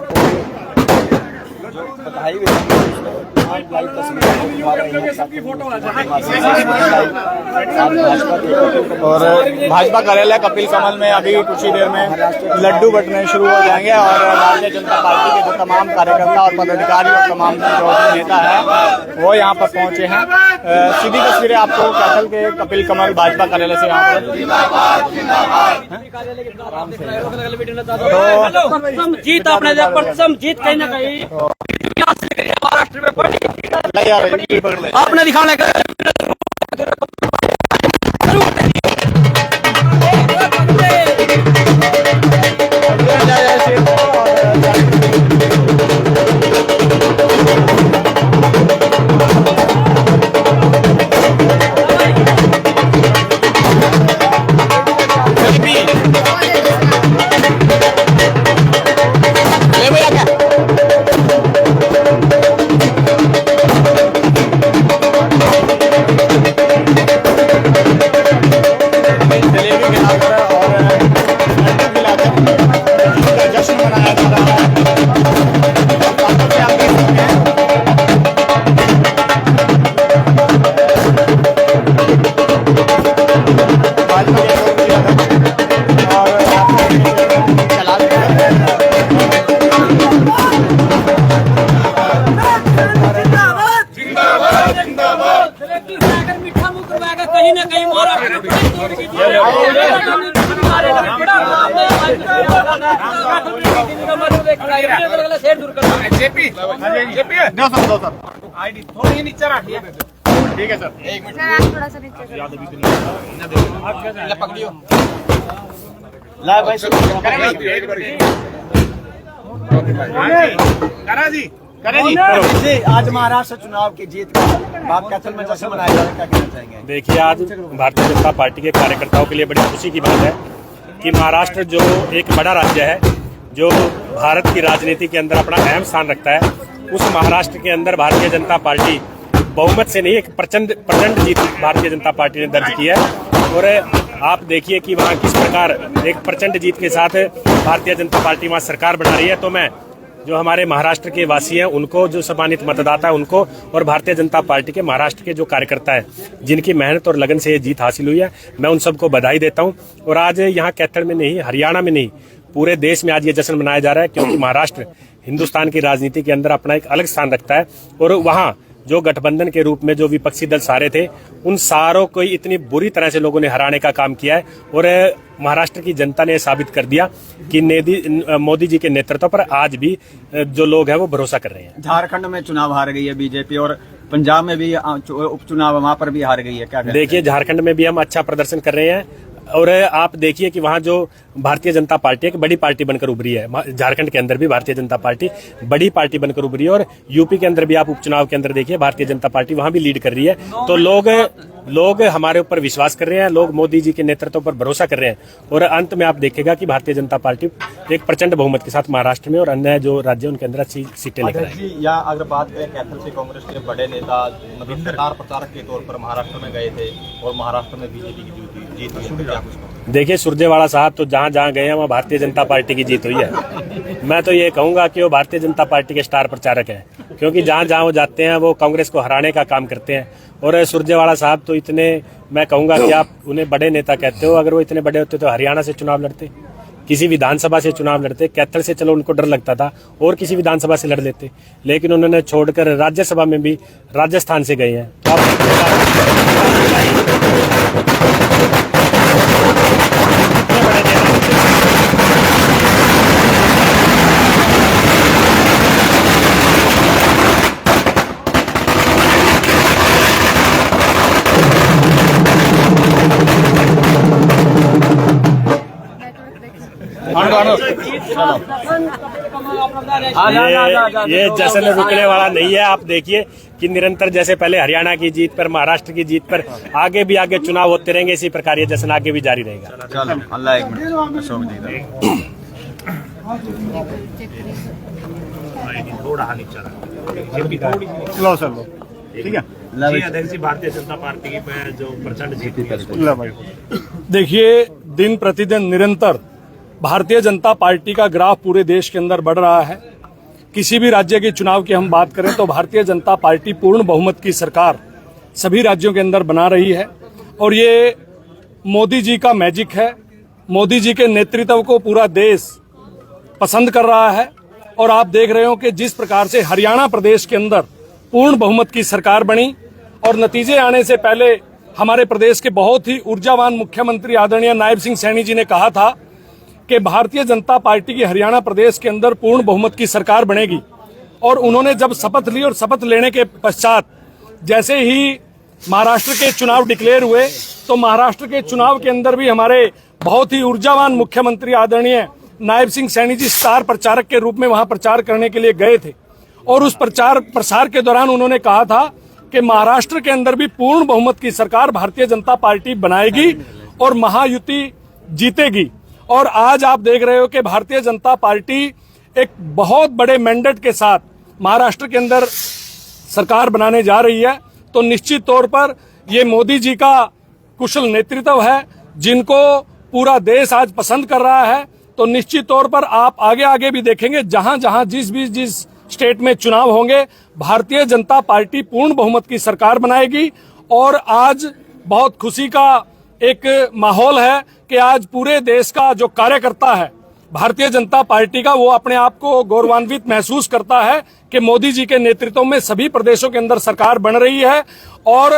जो बधाई लाइव और भाजपा कार्यालय कपिल कमल में अभी कुछ ही देर में लड्डू बंटने शुरू हो जाएंगे और भारतीय जनता पार्टी के जो तमाम कार्यकर्ता और पदाधिकारी और तमाम जो नेता है वो यहाँ पर पहुंचे हैं। सीधी तस्वीरें आपको कैथल के कपिल कमल भाजपा कार्यालय से यहाँ पर जीत आपने जीत कहीं ना कहीं महाराष्ट्र में आपने दिखाने का कहीं ना कहीं थोड़ी नीचे रखिए। ठीक है सर, एक मिनट थोड़ा सा नीचे पकड़ियो। ला भाई करा जी जी। आज महाराष्ट्र चुनाव की जीत का आप कैथल में जश्न मनाया जा रहा है, क्या कहना चाहेंगे? देखिए, आज भारतीय जनता पार्टी के कार्यकर्ताओं के लिए बड़ी खुशी की बात है कि महाराष्ट्र जो एक बड़ा राज्य है, जो भारत की राजनीति के अंदर अपना अहम स्थान रखता है, उस महाराष्ट्र के अंदर भारतीय जनता पार्टी बहुमत से नहीं, एक प्रचंड जीत भारतीय जनता पार्टी ने दर्ज की है। और आप देखिए कि वहाँ किस प्रकार एक प्रचंड जीत के साथ भारतीय जनता पार्टी वहाँ सरकार बना रही है। तो मैं जो हमारे महाराष्ट्र के वासी हैं उनको, जो सम्मानित मतदाता है उनको, और भारतीय जनता पार्टी के महाराष्ट्र के जो कार्यकर्ता हैं जिनकी मेहनत और लगन से ये जीत हासिल हुई है, मैं उन सबको बधाई देता हूं। और आज यहाँ कैथल में नहीं, हरियाणा में नहीं, पूरे देश में आज ये जश्न मनाया जा रहा है, क्योंकि महाराष्ट्र हिंदुस्तान की राजनीति के अंदर अपना एक अलग स्थान रखता है। और वहाँ जो गठबंधन के रूप में जो विपक्षी दल सारे थे, उन सारों को इतनी बुरी तरह से लोगों ने हराने का काम किया है। और महाराष्ट्र की जनता ने साबित कर दिया कि मोदी जी के नेतृत्व पर आज भी जो लोग हैं वो भरोसा कर रहे हैं। झारखंड में चुनाव हार गई है बीजेपी, और पंजाब में भी उपचुनाव वहां पर भी हार गई है, क्या देखिए, झारखंड में भी हम अच्छा प्रदर्शन कर रहे हैं। और आप देखिए कि वहाँ जो भारतीय जनता पार्टी एक बड़ी पार्टी बनकर उभरी है, झारखंड के अंदर भी भारतीय जनता पार्टी बड़ी पार्टी बनकर उभरी है। और यूपी के अंदर भी आप उपचुनाव के अंदर देखिए, भारतीय जनता पार्टी वहाँ भी लीड कर रही है। तो लोग हमारे ऊपर विश्वास कर रहे हैं, लोग मोदी जी के नेतृत्व पर भरोसा कर रहे हैं। और अंत में आप देखेगा कि भारतीय जनता पार्टी एक प्रचंड बहुमत के साथ महाराष्ट्र में और अन्य जो राज्य उनके अंदर अच्छी सीटें लेकर आएगी। या अगर बात करें कैथल से, कांग्रेस के बड़े नेता मतलब स्टार प्रचारक के तौर पर महाराष्ट्र में गए थे और महाराष्ट्र में बीजेपी की जीत हुई है। देखिए, सुरजेवाला साहब तो जहाँ जहाँ गए हैं वहाँ भारतीय जनता पार्टी की जीत हुई है। मैं तो ये कहूंगा कि वो भारतीय जनता पार्टी के स्टार प्रचारक हैं, क्योंकि जहाँ जहाँ वो जाते हैं वो कांग्रेस को हराने का काम करते हैं। और सुरजेवाला साहब तो इतने, मैं कहूंगा कि आप उन्हें बड़े नेता कहते हो, अगर वो इतने बड़े होते तो हरियाणा से चुनाव लड़ते, किसी विधानसभा से चुनाव लड़ते। कैथल से चलो उनको डर लगता था, और किसी विधानसभा से लड़ लेते, लेकिन उन्होंने छोड़कर राज्यसभा में भी राजस्थान से गए हैं। तो ये जश्न रुकने वाला नहीं है। आप देखिए कि निरंतर जैसे पहले हरियाणा की जीत पर, महाराष्ट्र की जीत पर, आगे भी आगे चुनाव होते रहेंगे, इसी प्रकार ये जश्न आगे भी जारी रहेगा। चलो, अल्लाह एक मिनट ठीक है। अध्यक्ष जी, भारतीय जनता पार्टी की जो प्रचंड जीत, देखिए, दिन प्रतिदिन निरंतर भारतीय जनता पार्टी का ग्राफ पूरे देश के अंदर बढ़ रहा है। किसी भी राज्य के चुनाव की हम बात करें तो भारतीय जनता पार्टी पूर्ण बहुमत की सरकार सभी राज्यों के अंदर बना रही है और ये मोदी जी का मैजिक है। मोदी जी के नेतृत्व को पूरा देश पसंद कर रहा है और आप देख रहे हो कि जिस प्रकार से हरियाणा प्रदेश के अंदर पूर्ण बहुमत की सरकार बनी और नतीजे आने से पहले हमारे प्रदेश के बहुत ही ऊर्जावान मुख्यमंत्री आदरणीय नायब सिंह सैनी जी ने कहा था कि भारतीय जनता पार्टी की हरियाणा प्रदेश के अंदर पूर्ण बहुमत की सरकार बनेगी और उन्होंने जब शपथ ली और शपथ लेने के पश्चात जैसे ही महाराष्ट्र के चुनाव डिक्लेयर हुए तो महाराष्ट्र के चुनाव के अंदर भी हमारे बहुत ही ऊर्जावान मुख्यमंत्री आदरणीय नायब सिंह सैनी जी स्टार प्रचारक के रूप में वहां प्रचार करने के लिए गए थे और उस प्रचार प्रसार के दौरान उन्होंने कहा था कि महाराष्ट्र के अंदर भी पूर्ण बहुमत की सरकार भारतीय जनता पार्टी बनाएगी और महायुति जीतेगी। और आज आप देख रहे हो कि भारतीय जनता पार्टी एक बहुत बड़े मैंडेट के साथ महाराष्ट्र के अंदर सरकार बनाने जा रही है। तो निश्चित तौर पर ये मोदी जी का कुशल नेतृत्व है जिनको पूरा देश आज पसंद कर रहा है। तो निश्चित तौर पर आप आगे आगे भी देखेंगे जहां जहां जिस स्टेट में चुनाव होंगे भारतीय जनता पार्टी पूर्ण बहुमत की सरकार बनाएगी। और आज बहुत खुशी का एक माहौल है कि आज पूरे देश का जो कार्यकर्ता है भारतीय जनता पार्टी का वो अपने आप को गौरवान्वित महसूस करता है कि मोदी जी के नेतृत्व में सभी प्रदेशों के अंदर सरकार बन रही है। और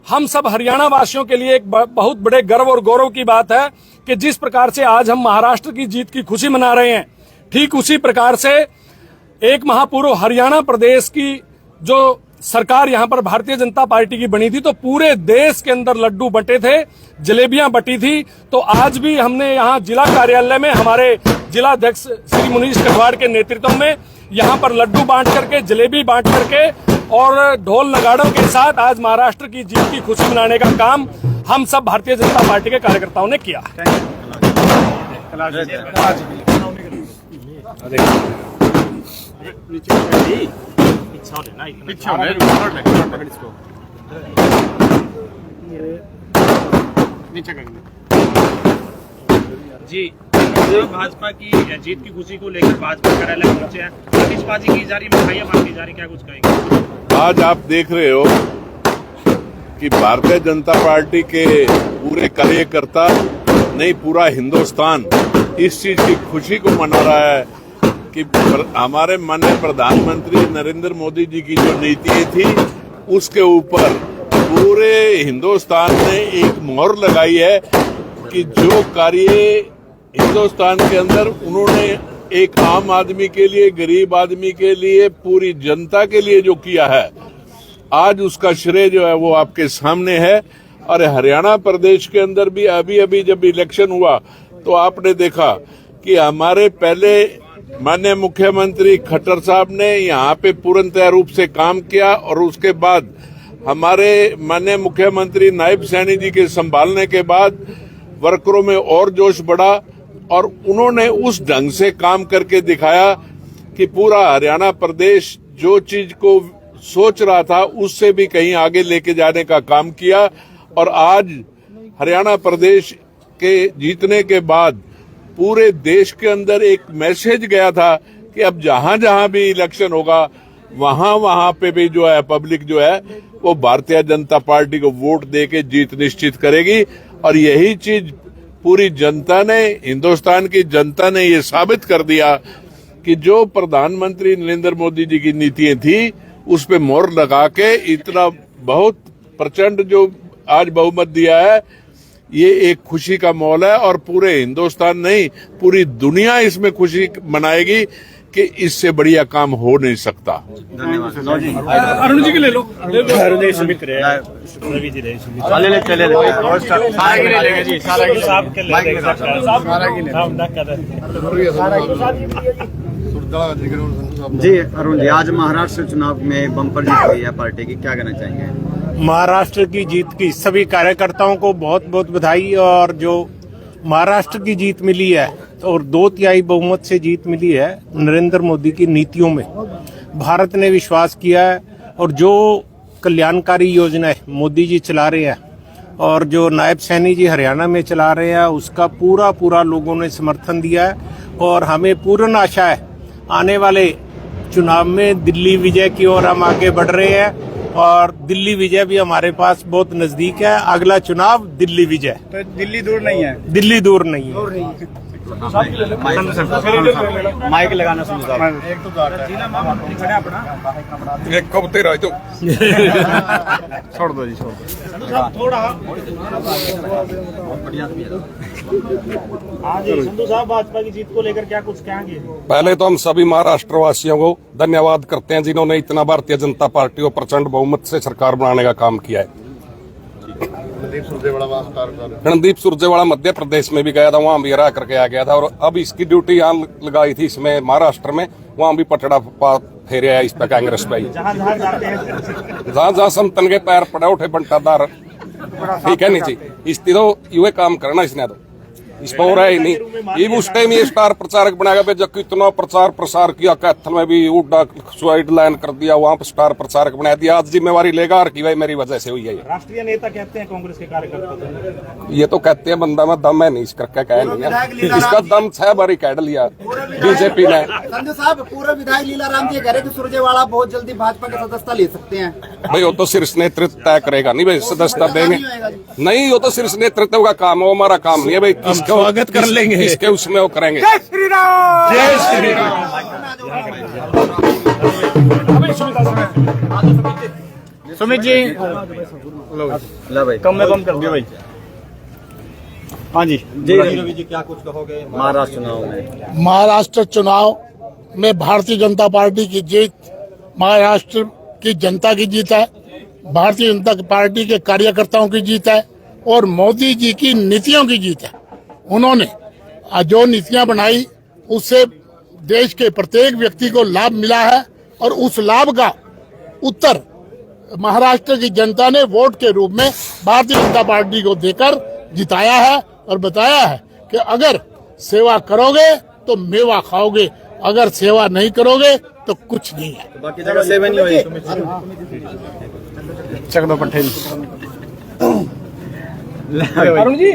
हम सब हरियाणा वासियों के लिए एक बहुत बड़े गर्व और गौरव की बात है कि जिस प्रकार से आज हम महाराष्ट्र की जीत की खुशी मना रहे हैं ठीक उसी प्रकार से एक माह पूर्व हरियाणा प्रदेश की जो सरकार यहाँ पर भारतीय जनता पार्टी की बनी थी तो पूरे देश के अंदर लड्डू बंटे थे, जलेबियां बटी थी। तो आज भी हमने यहाँ जिला कार्यालय में हमारे जिला अध्यक्ष श्री मुनीश कटवाड़ के नेतृत्व में यहाँ पर लड्डू बांट करके जलेबी बांट करके और ढोल नगाड़ों के साथ आज महाराष्ट्र की जीत की खुशी मनाने का काम हम सब भारतीय जनता पार्टी के कार्यकर्ताओं ने किया। जी भाजपा की जीत की खुशी को लेकर भाजपा कार्यालय पहुंचे हैं, आतिशबाजी की जा रही, मिठाइयां बांटी जा रही, क्या कुछ कहेंगे? आज आप देख रहे हो कि भारतीय जनता पार्टी के पूरे कार्यकर्ता नहीं पूरा हिंदुस्तान इस चीज की खुशी को मना रहा है कि हमारे माननीय प्रधानमंत्री नरेंद्र मोदी जी की जो नीतियां थी उसके ऊपर पूरे हिंदुस्तान ने एक मोहर लगाई है कि जो कार्य हिंदुस्तान के अंदर उन्होंने एक आम आदमी के लिए, गरीब आदमी के लिए, पूरी जनता के लिए जो किया है आज उसका श्रेय जो है वो आपके सामने है। और हरियाणा प्रदेश के अंदर भी अभी जब इलेक्शन हुआ तो आपने देखा कि हमारे पहले माननीय मुख्यमंत्री खट्टर साहब ने यहाँ पे पूर्णतः रूप से काम किया और उसके बाद हमारे माननीय मुख्यमंत्री नायब सैनी जी के संभालने के बाद वर्करों में और जोश बढ़ा और उन्होंने उस ढंग से काम करके दिखाया कि पूरा हरियाणा प्रदेश जो चीज को सोच रहा था उससे भी कहीं आगे लेके जाने का काम किया। और आज हरियाणा प्रदेश के जीतने के बाद पूरे देश के अंदर एक मैसेज गया था कि अब जहां जहां भी इलेक्शन होगा वहां पे भी जो है पब्लिक जो है वो भारतीय जनता पार्टी को वोट देके जीत निश्चित करेगी। और यही चीज पूरी जनता ने, हिंदुस्तान की जनता ने ये साबित कर दिया कि जो प्रधानमंत्री नरेंद्र मोदी जी की नीतियां थी उस पे मोहर लगा के इतना बहुत प्रचंड जो आज बहुमत दिया है, ये एक खुशी का माहौल है। और पूरे हिंदुस्तान नहीं पूरी दुनिया इसमें खुशी मनाएगी कि इससे बढ़िया काम हो नहीं सकता। अरुण जी के ले लो, अरुण जी सुमित रहे, रवि जी रहे, जी अरुण जी, आज महाराष्ट्र चुनाव में बम्पर जीत हुई है पार्टी की, क्या कहना चाहेंगे? महाराष्ट्र की जीत की सभी कार्यकर्ताओं को बहुत बहुत बधाई। और जो महाराष्ट्र की जीत मिली है और 2/3 बहुमत से जीत मिली है नरेंद्र मोदी की नीतियों में भारत ने विश्वास किया है और जो कल्याणकारी योजनाएं मोदी जी चला रहे हैं और जो नायब सैनी जी हरियाणा में चला रहे हैं उसका पूरा लोगों ने समर्थन दिया है और हमें पूर्ण आशा है आने वाले चुनाव में दिल्ली विजय की ओर हम आगे बढ़ रहे हैं और दिल्ली विजय भी हमारे पास बहुत नजदीक है। अगला चुनाव दिल्ली विजय। तो दिल्ली दूर नहीं है। दिल्ली दूर नहीं है। माइक लगाना संधू साहब। एक कब तेरा तो छोड़ दो जी, छोड़ दो थोड़ा। हाँ जी संधू साहब, भाजपा की जीत को लेकर क्या कुछ कहेंगे? पहले तो हम सभी महाराष्ट्र वासियों को धन्यवाद करते हैं जिन्होंने इतना भारतीय जनता पार्टी को प्रचंड बहुमत से सरकार बनाने का काम किया है। रणदीप सुरजेवाला मध्य प्रदेश में भी गया था, वहां भी हरा करके आ गया था और अब इसकी ड्यूटी यहाँ लगाई थी इसमें महाराष्ट्र में, वहां भी पटड़ा फेरे आया इस पे कांग्रेस पे। जहाँ समतन के पैर पड़े उठे बंटादार, ठीक है नहीं जी, इस तो युवा काम करना इसने तो इस पर हो रहा ही नहीं। ये उस टाइम ये स्टार प्रचारक बनाएगा भाई, जब कितना प्रचार प्रसार किया, कैथल में भी उड़ा सुसाइड लाइन कर दिया, वहाँ पर स्टार प्रचारक बना दिया। आज जिम्मेवारी लेगा और की भाई मेरी वजह से हुई है। राष्ट्रीय नेता कहते हैं कांग्रेस के कार्यकर्ता, ये तो कहते हैं बंदा में दम है नहीं, इस करके कह नहीं है, इसका दम 6 बारी कैड लिया बीजेपी ने। संधू साहब, पूर्व विधायक लीलाराम जी कह रहे कि सुरजेवाला बहुत जल्दी भाजपा की सदस्यता ले सकते हैं। भाई वो तो शीर्ष नेतृत्व तय करेगा, नहीं भाई सदस्यता देंगे नहीं, वो तो शीर्ष नेतृत्व का काम है, वो हमारा काम नहीं है भाई। स्वागत कर लेंगे इसके उसमें वो करेंगे। जय श्री राम, जय श्री राम। सुमित जी लो भाई, कम में कम कर दियो भाई। हाँ जी जी, क्या कुछ कहोगे महाराष्ट्र चुनाव में? महाराष्ट्र चुनाव में भारतीय जनता पार्टी की जीत, महाराष्ट्र की जनता की जीत है, भारतीय जनता पार्टी के कार्यकर्ताओं की जीत है और मोदी जी की नीतियों की जीत है। उन्होंने जो नीतियां बनाई उससे देश के प्रत्येक व्यक्ति को लाभ मिला है और उस लाभ का उत्तर महाराष्ट्र की जनता ने वोट के रूप में भारतीय जनता पार्टी को देकर जिताया है और बताया है कि अगर सेवा करोगे तो मेवा खाओगे, अगर सेवा नहीं करोगे तो कुछ नहीं है। तो बाकी जगह सेवा नहीं हुई। चक दो पट्टे अरुण जी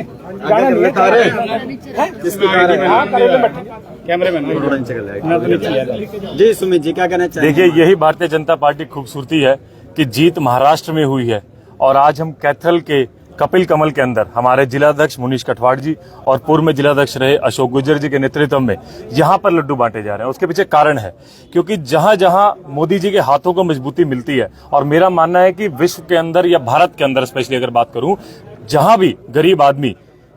जी। सुमित जी क्या कहना चाहिए? देखिए, यही भारतीय जनता पार्टी की खूबसूरती है कि जीत महाराष्ट्र में हुई है और आज हम कैथल के कपिल कमल के अंदर हमारे जिलाध्यक्ष मुनीश कठवाड़ जी और पूर्व में जिलाध्यक्ष रहे अशोक गुर्जर जी के नेतृत्व में यहाँ पर लड्डू बांटे जा रहे हैं। उसके पीछे कारण है क्योंकि जहां जहां मोदी जी के हाथों को मजबूती मिलती है, और मेरा मानना है कि विश्व के अंदर या भारत के अंदर स्पेशली अगर बात करूं, जहां भी गरीब आदमी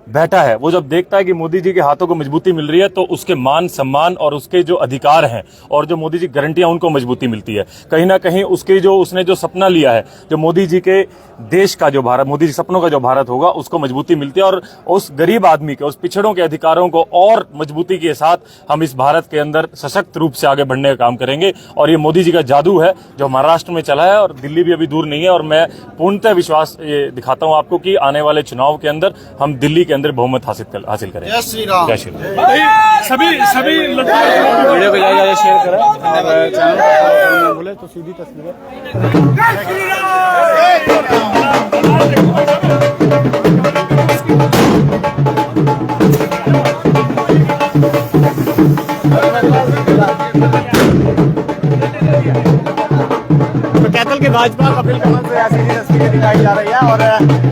बैठा है वो जब देखता है कि मोदी जी के हाथों को मजबूती मिल रही है तो उसके मान सम्मान और उसके जो अधिकार हैं और जो मोदी जी गारंटियां उनको मजबूती मिलती है। कहीं ना कहीं उसके जो उसने जो सपना लिया है, जो मोदी जी के देश का जो भारत, मोदी जी सपनों का जो भारत होगा, उसको मजबूती मिलती है और उस गरीब आदमी के, उस पिछड़ों के अधिकारों को और मजबूती के साथ हम इस भारत के अंदर सशक्त रूप से आगे बढ़ने का काम करेंगे। और ये मोदी जी का जादू है जो महाराष्ट्र में चला है और दिल्ली भी अभी दूर नहीं है। और मैं पूर्णतः विश्वास ये दिखाता हूं आपको कि आने वाले चुनाव के अंदर हम दिल्ली के अंदर बहुमत हासिल करें। जय श्री राम। जय श्री राम। सभी वीडियो को ज्यादा शेयर करें और चैनल को बोले तो सीधी तस्वीर। तो कैथल के भाजपा कपिल कमल से ऐसी तस्वीरें दिखाई जा रही है और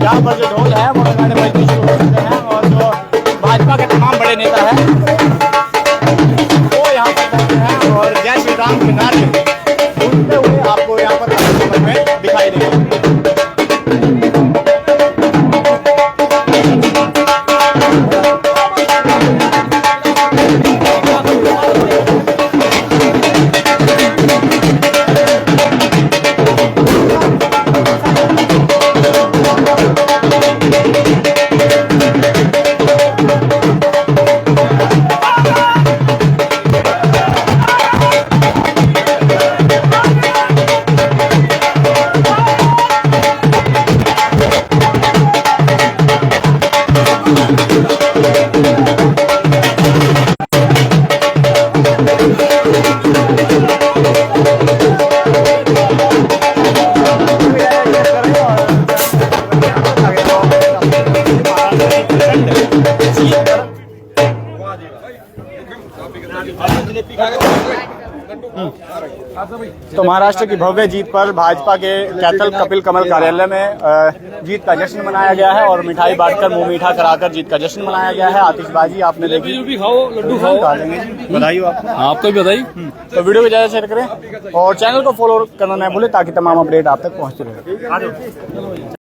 यहाँ पर जो ढोल है वो गाने बजने शुरू हो चुके हैं और जो भाजपा के तमाम बड़े नेता हैं वो यहाँ पर पहुंचे हैं और जय श्री राम के नारे गूंजते हुए आपको यहाँ पर में दिखाई देंगे। तो महाराष्ट्र की भव्य जीत पर भाजपा के कैथल कपिल कमल कार्यालय में जीत का जश्न मनाया गया है और मिठाई बांटकर मुंह मीठा कराकर जीत का जश्न मनाया गया है। आतिशबाजी आपने देखी, भी खाओ, लड्डू खाओ। बधाई हो आपको। आपको भी बधाई। तो वीडियो को ज्यादा शेयर करें और चैनल को फॉलो करना न भूलें ताकि तमाम अपडेट आप तक पहुंचते रहे।